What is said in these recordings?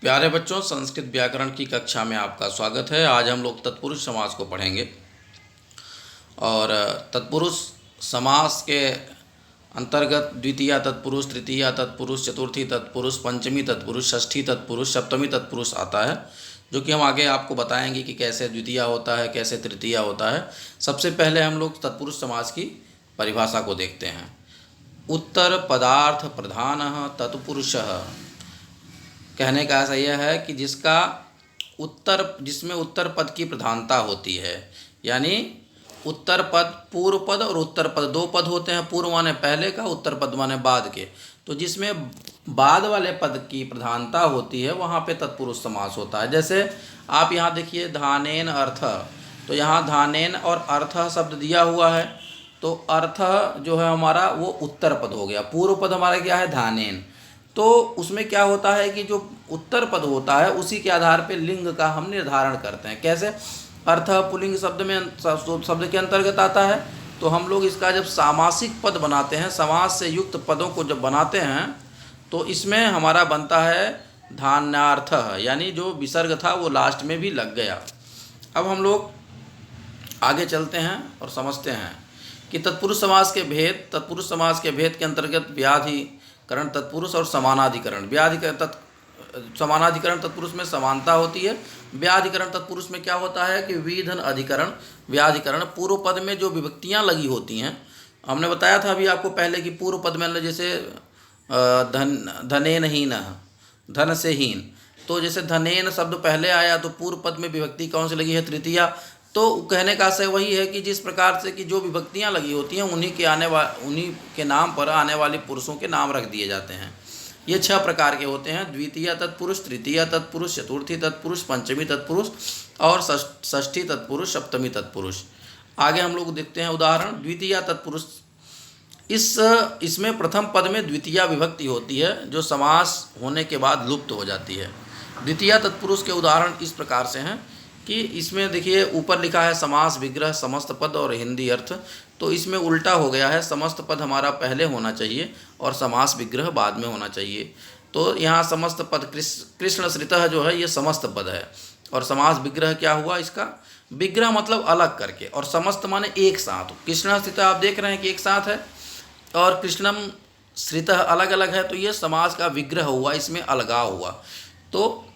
प्यारे बच्चों, संस्कृत व्याकरण की कक्षा में आपका स्वागत है। आज हम लोग तत्पुरुष समास को पढ़ेंगे और तत्पुरुष समास के अंतर्गत द्वितीया तत्पुरुष, तृतीया तत्पुरुष, चतुर्थी तत्पुरुष, पंचमी तत्पुरुष, षष्ठी तत्पुरुष, सप्तमी तत्पुरुष आता है, जो कि हम आगे आपको बताएंगे कि कैसे द्वितीया होता है, कैसे तृतीया होता है। सबसे पहले हम लोग तत्पुरुष समास की परिभाषा को देखते हैं। उत्तर पदार्थ प्रधान तत्पुरुषः, कहने का ऐसा यह है कि जिसमें उत्तर पद की प्रधानता होती है, यानी उत्तर पद, पूर्व पद और उत्तर पद, दो पद होते हैं। पूर्व माने पहले का, उत्तर पद माने बाद के। तो जिसमें बाद वाले पद की प्रधानता होती है वहाँ पे तत्पुरुष समास होता है। जैसे आप यहाँ देखिए, धानेन अर्थ, तो यहाँ धानेन और अर्थ शब्द दिया हुआ है, तो अर्थ जो है हमारा वो उत्तर पद हो गया। पूर्व पद हमारा क्या है, धानेन। तो उसमें क्या होता है कि जो उत्तर पद होता है उसी के आधार पे लिंग का हम निर्धारण करते हैं। कैसे? अर्थ पुल्लिंग शब्द के अंतर्गत आता है, तो हम लोग इसका जब सामासिक पद बनाते हैं, समास से युक्त पदों को जब बनाते हैं, तो इसमें हमारा बनता है धान्यार्थ, यानी जो विसर्ग था वो लास्ट में भी लग गया। अब हम लोग आगे चलते हैं और समझते हैं कि तत्पुरुष समास के भेद। तत्पुरुष समास के भेद के अंतर्गत व्याधिकरण तत्पुरुष और समानाधिकरण। समानाधिकरण तत्पुरुष में समानता होती है। व्याधिकरण तत्पुरुष में क्या होता है कि विधन अधिकरण, व्याधिकरण, पूर्व पद में जो विभक्तियां लगी होती हैं। हमने बताया था अभी आपको पहले कि पूर्व पद में जैसे धनेन हीन, धन से हीन, तो जैसे धनेन शब्द पहले आया तो पूर्व पद में विभक्ति कौन सी लगी है, तृतीया। तो कहने का आशय वही है कि जिस प्रकार से कि जो विभक्तियां लगी होती हैं उन्हीं के नाम पर आने वाले पुरुषों के नाम रख दिए जाते हैं। ये 6 प्रकार के होते हैं: द्वितीय तत्पुरुष, तृतीय तत्पुरुष, चतुर्थी तत्पुरुष, पंचमी तत्पुरुष और षष्ठी तत्पुरुष, सप्तमी तत्पुरुष। आगे हम लोग देखते हैं उदाहरण। द्वितीय तत्पुरुष, इसमें प्रथम पद में द्वितीय विभक्ति होती है, जो समास होने के बाद लुप्त हो जाती है। द्वितीय तत्पुरुष के उदाहरण इस प्रकार से हैं कि इसमें देखिए ऊपर लिखा है समास विग्रह, समस्त पद और हिंदी अर्थ। तो इसमें उल्टा हो गया है, समस्त पद हमारा पहले होना चाहिए और समास विग्रह बाद में होना चाहिए। तो यहाँ समस्त पद कृष्ण श्रितः जो है ये समस्त पद है, और समास विग्रह क्या हुआ इसका, विग्रह मतलब अलग करके, और समस्त माने एक साथ। कृष्ण श्रितः आप देख रहे हैं कि एक साथ है, और कृष्णम श्रितः अलग अलग है, तो ये समास का विग्रह हुआ, इसमें अलगाव हुआ। तो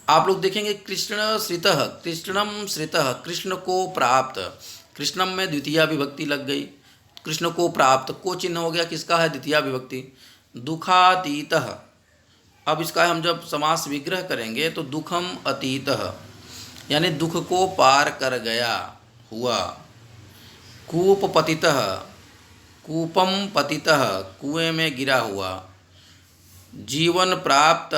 आप लोग देखेंगे कृष्ण श्रितः, कृष्णम श्रितः, कृष्ण को प्राप्त, कृष्णम में द्वितीय विभक्ति लग गई, कृष्ण को प्राप्त, को चिन्ह हो गया किसका है, द्वितीय विभक्ति। दुखातीतः, अब इसका हम जब समास विग्रह करेंगे तो दुखम अतीतः, यानी दुख को पार कर गया हुआ। कूप पतितः, कूपम पतितः, कुएं में गिरा हुआ। जीवन प्राप्त,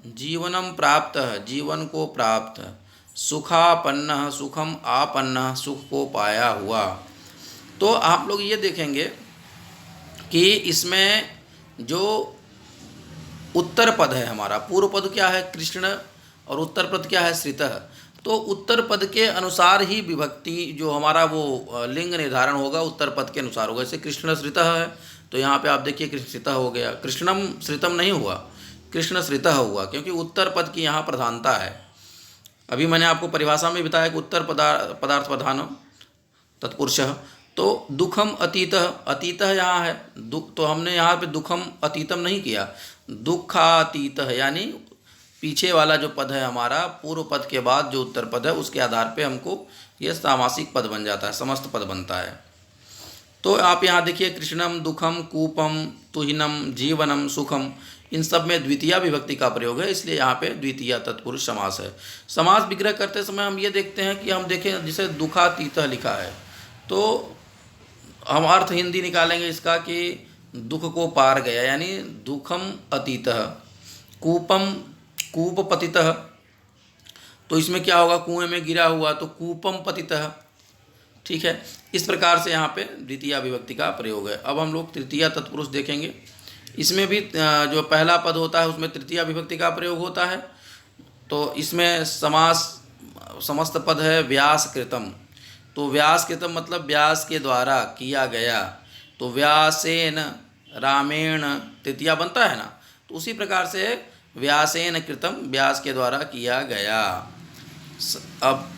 जीवनम प्राप्त, जीवन को प्राप्त। सुखापन्न, सुखम आपन्न, सुख को पाया हुआ। तो आप लोग ये देखेंगे कि इसमें जो उत्तर पद है हमारा, पूर्व पद क्या है कृष्ण और उत्तर पद क्या है श्रितः। तो उत्तर पद के अनुसार ही विभक्ति जो हमारा वो लिंग निर्धारण होगा, उत्तर पद के अनुसार होगा। जैसे कृष्ण श्रितः है, तो यहाँ पे आप देखिए कृष्ण श्रितः हो गया, कृष्णम श्रितम नहीं हुआ, कृष्ण श्रितः हुआ, क्योंकि उत्तर पद की यहाँ प्रधानता है। अभी मैंने आपको परिभाषा में बताया कि उत्तर पदार्थ प्रधान तत्पुरुषः। तो दुखम अतीतः, अतीतः यहाँ है दुख, तो हमने यहाँ पे दुखम अतीतम नहीं किया, दुखातीतः, यानी पीछे वाला जो पद है हमारा, पूर्व पद के बाद जो उत्तर पद है उसके आधार पे हमको ये सामासिक पद बन जाता है, समस्त पद बनता है। तो आप यहाँ देखिए कृष्णम, दुखम, कूपम, तुहिनम, जीवनम, सुखम, इन सब में द्वितीय विभक्ति का प्रयोग है, इसलिए यहाँ पे द्वितीय तत्पुरुष समास है। समास विग्रह करते समय हम ये देखते हैं कि हम देखें जिसे दुखातीतः लिखा है, तो हम अर्थ हिंदी निकालेंगे इसका कि दुख को पार गया, यानी दुखम अतीतः। कूपम, कूप पतितः, तो इसमें क्या होगा, कुएं में गिरा हुआ, तो कूपम पतितः। ठीक है, इस प्रकार से यहाँ पे द्वितीय विभक्ति का प्रयोग है। अब हम लोग तृतीय तत्पुरुष देखेंगे। इसमें भी जो पहला पद होता है उसमें तृतीय विभक्ति का प्रयोग होता है। तो इसमें समास समस्त पद है व्यास कृतम, तो व्यास कृतम मतलब व्यास के द्वारा किया गया। तो व्यासेन रामेण तृतीया बनता है ना, तो उसी प्रकार से व्यासेन कृतम, व्यास के द्वारा किया गया। अब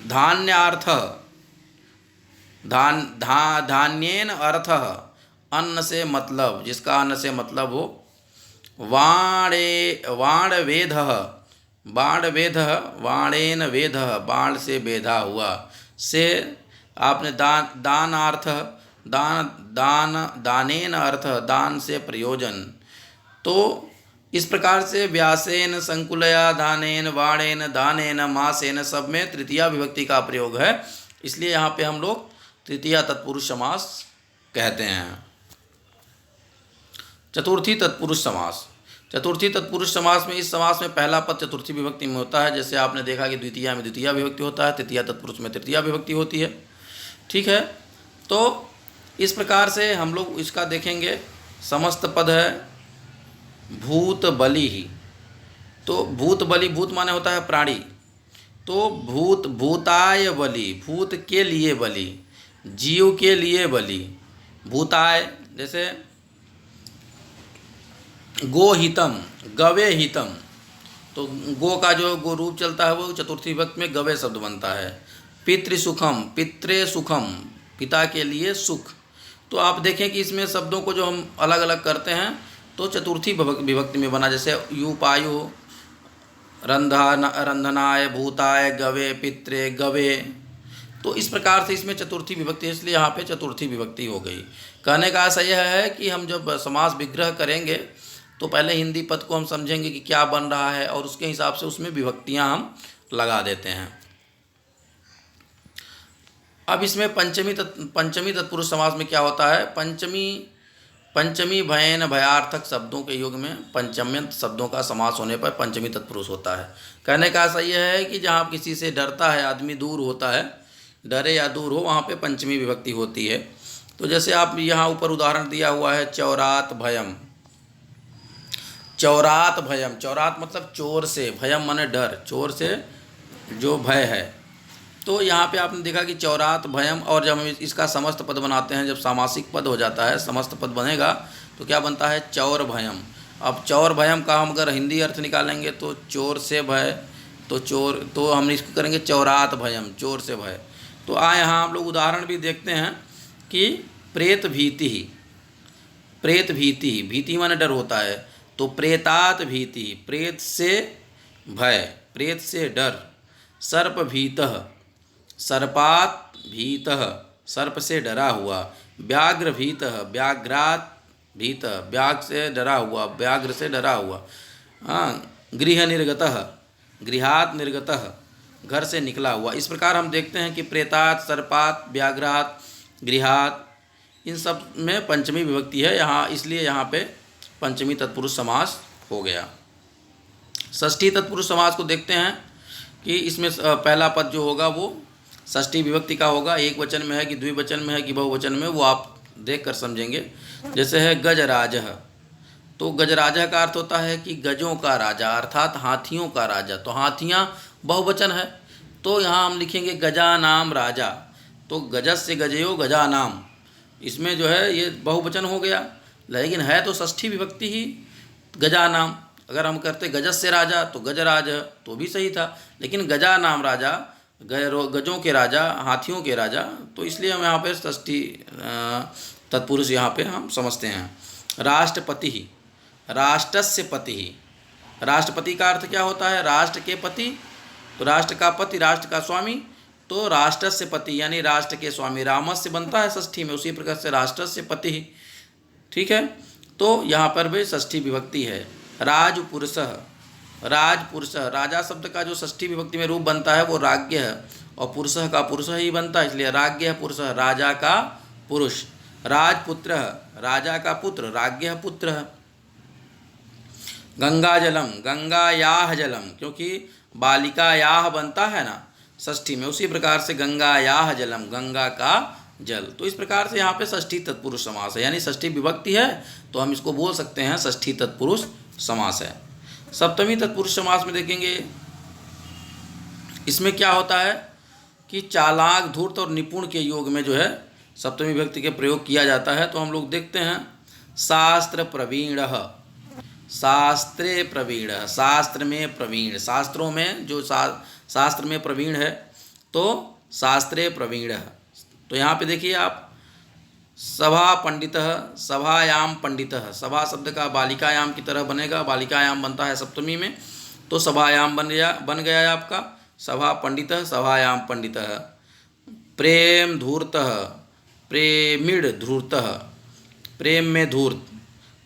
धान्यार्थ, धान्येन अर्थ, अन्न से मतलब, जिसका अन्न से मतलब हो। वाणवेध, बाणवेध, वाणेन वेध, बाण से बेधा हुआ। से आपने दानार्थ, दानेन अर्थ, दान से प्रयोजन। तो इस प्रकार से व्यासेन, संकुलया, दानेन, वाणेन, दानेन, मासेन, सब में तृतीया विभक्ति का प्रयोग है। इसलिए यहाँ पे हम लोग तृतीया तत्पुरुष समास कहते हैं। चतुर्थी तत्पुरुष समास। चतुर्थी तत्पुरुष समास में, इस समास में पहला पद चतुर्थी विभक्ति में होता है। जैसे आपने देखा कि द्वितीया में द्वितीया विभक्ति होता है, तृतीया तत्पुरुष में तृतीया विभक्ति होती है। ठीक है, तो इस प्रकार से हम लोग इसका देखेंगे। समस्त पद है भूत बलि ही। तो भूत बलि, भूत माने होता है प्राणी, तो भूत, भूताय बलि, भूत के लिए बलि, जीव के लिए बलि। भूताय जैसे गो हितम, गवे हितम, तो गो का जो गो रूप चलता है वो चतुर्थी विभक्ति में गवे शब्द बनता है। पितृसुखम, पित्रे सुखम, पिता के लिए सुख। तो आप देखें कि इसमें शब्दों को जो हम अलग अलग करते हैं तो चतुर्थी विभक्ति में बना। जैसे यूपायु, रंधनाय, भूताय, गवे, पित्रे, गवे। तो इस प्रकार से इसमें चतुर्थी विभक्ति है, इसलिए यहाँ पे चतुर्थी विभक्ति हो गई। कहने का ऐसा यह है कि हम जब समास विग्रह करेंगे तो पहले हिंदी पद को हम समझेंगे कि क्या बन रहा है और उसके हिसाब से उसमें विभक्तियाँ हम लगा देते हैं। अब इसमें पंचमी तत्पुरुष समास में क्या होता है? पंचमी भयन भयार्थक शब्दों के युग में पंचम्यंत शब्दों का समास होने पर पंचमी तत्पुरुष होता है। कहने का ऐसा यह है कि जहाँ किसी से डरता है आदमी, दूर होता है, डरे या दूर हो, वहाँ पे पंचमी विभक्ति होती है। तो जैसे आप यहाँ ऊपर उदाहरण दिया हुआ है, चौरात भयम, चौरात भयम, चौरात मतलब चोर से, भयम माने डर, चोर से जो भय है। तो यहाँ पे आपने देखा कि चौरात भयम, और जब हम इसका समस्त पद बनाते हैं, जब सामासिक पद हो जाता है, समस्त पद बनेगा तो क्या बनता है? चौर भयम। अब चौर भयम का हम अगर हिंदी अर्थ निकालेंगे तो चोर से भय, तो चोर, तो हम इसको करेंगे चौरात भयम, चोर से भय। तो यहाँ हम लोग उदाहरण भी देखते हैं कि प्रेत भीति, प्रेत भीति, भीति माने डर होता है, तो प्रेतात भीति, प्रेत से भय, प्रेत से डर। सर्प भीतः, सर्पात भीतः, सर्प से डरा हुआ। व्याघ्र भीतः, व्याघ्रात भीतः, व्याघ्र से डरा हुआ, व्याघ्र से डरा हुआ। गृह निर्गतः, गृहात निर्गतः, घर से निकला हुआ। इस प्रकार हम देखते हैं कि प्रेतात, सर्पात, व्याघ्रात, गृहात, इन सब में पंचमी विभक्ति है यहाँ, इसलिए यहाँ पे पंचमी तत्पुरुष समास हो गया। षष्ठी तत्पुरुष समास को देखते हैं कि इसमें पहला पद जो होगा वो षष्ठी विभक्ति का होगा। एक वचन में है कि द्विवचन में है कि बहुवचन में, वो आप देख कर समझेंगे। जैसे है गजराजः, तो गजराजः का अर्थ होता है कि गजों का राजा, अर्थात हाथियों का राजा। तो हाथियाँ बहुवचन है, तो यहाँ हम लिखेंगे गजानाम राजा। तो गजस से गजयो गजानाम, इसमें जो है ये बहुवचन हो गया, लेकिन है तो षष्ठी विभक्ति ही गजानाम। अगर हम करते गजस से राजा तो गजराज तो भी सही था, लेकिन गजानाम राजा, गजों के राजा, हाथियों के राजा, तो इसलिए हम यहाँ पे षष्ठी तत्पुरुष यहाँ पे हम समझते हैं। राष्ट्रपति, राष्ट्रस्य पति, राष्ट्रपति का अर्थ क्या होता है? राष्ट्र के पति, तो राष्ट्र का पति, राष्ट्र का स्वामी, तो राष्ट्रस्य पति यानी राष्ट्र के स्वामी। रामस्य बनता है षष्ठी में, उसी प्रकार से राष्ट्रस्य पति। ठीक है, तो यहाँ पर भी षष्ठी विभक्ति है। राजपुरुषः, राजपुरुषः, राजा शब्द का जो षष्ठी विभक्ति में रूप बनता है वो राज्ञ है, और पुरुषः का पुरुष ही बनता है, इसलिए राज्ञ पुरुषः, राजा का पुरुष। राजपुत्र, राजा का पुत्र, राज्ञ पुत्र। गंगा जलम, गंगायाः जलम, क्योंकि बालिकायाः बनता है ना षष्ठी में, उसी प्रकार से गंगायाः जलम, गंगा का जल। तो इस प्रकार से यहाँ पे षष्ठी तत्पुरुष समास है, यानी षष्ठी विभक्ति है तो हम इसको बोल सकते हैं षष्ठी तत्पुरुष समास है। सप्तमी तत्पुरुष समास में देखेंगे, इसमें क्या होता है कि चालाक, धूर्त और निपुण के योग में जो है सप्तमी विभक्ति के प्रयोग किया जाता है। तो हम लोग देखते हैं शास्त्र प्रवीणः, शास्त्रे प्रवीण, शास्त्र में प्रवीण, शास्त्रों में जो शास्त्र में प्रवीण है, तो शास्त्रे प्रवीण। तो यहाँ पे देखिए आप, सभा पंडितः, सभायाम पंडितः, सभा शब्द का बालिकायाम की तरह बनेगा, बालिकायाम बनता है सप्तमी में, तो सभायाम बन गया है आपका, सभा पंडितः सभायाम पंडितः। प्रेम धूर्तः, प्रेमिड धूर्तः, प्रेम में धूर्त,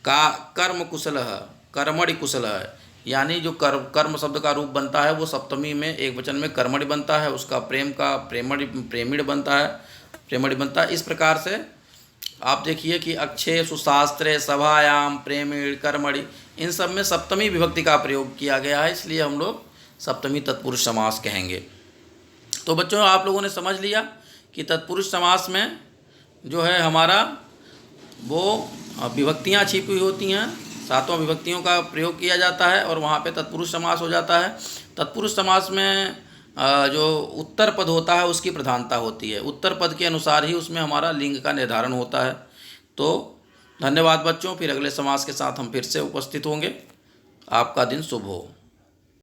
का कर्म कुशलः, कर्मणि कुशलः, यानी जो कर्म शब्द का रूप बनता है वो सप्तमी में एक वचन में कर्मणि बनता है, उसका प्रेम का प्रेमिड बनता है, प्रेमणि बनता है। इस प्रकार से आप देखिए कि अक्षय सुशास्त्रे सभायाम प्रेमिण कर्मणि, इन सब में सप्तमी विभक्ति का प्रयोग किया गया है, इसलिए हम लोग सप्तमी तत्पुरुष समास कहेंगे। तो बच्चों आप लोगों ने समझ लिया कि तत्पुरुष समास में जो है हमारा वो विभक्तियाँ छिपी हुई होती हैं, 7 विभक्तियों का प्रयोग किया जाता है और वहाँ पे तत्पुरुष समास हो जाता है। तत्पुरुष समास में जो उत्तर पद होता है उसकी प्रधानता होती है, उत्तर पद के अनुसार ही उसमें हमारा लिंग का निर्धारण होता है। तो धन्यवाद बच्चों, फिर अगले समास के साथ हम फिर से उपस्थित होंगे। आपका दिन शुभ हो।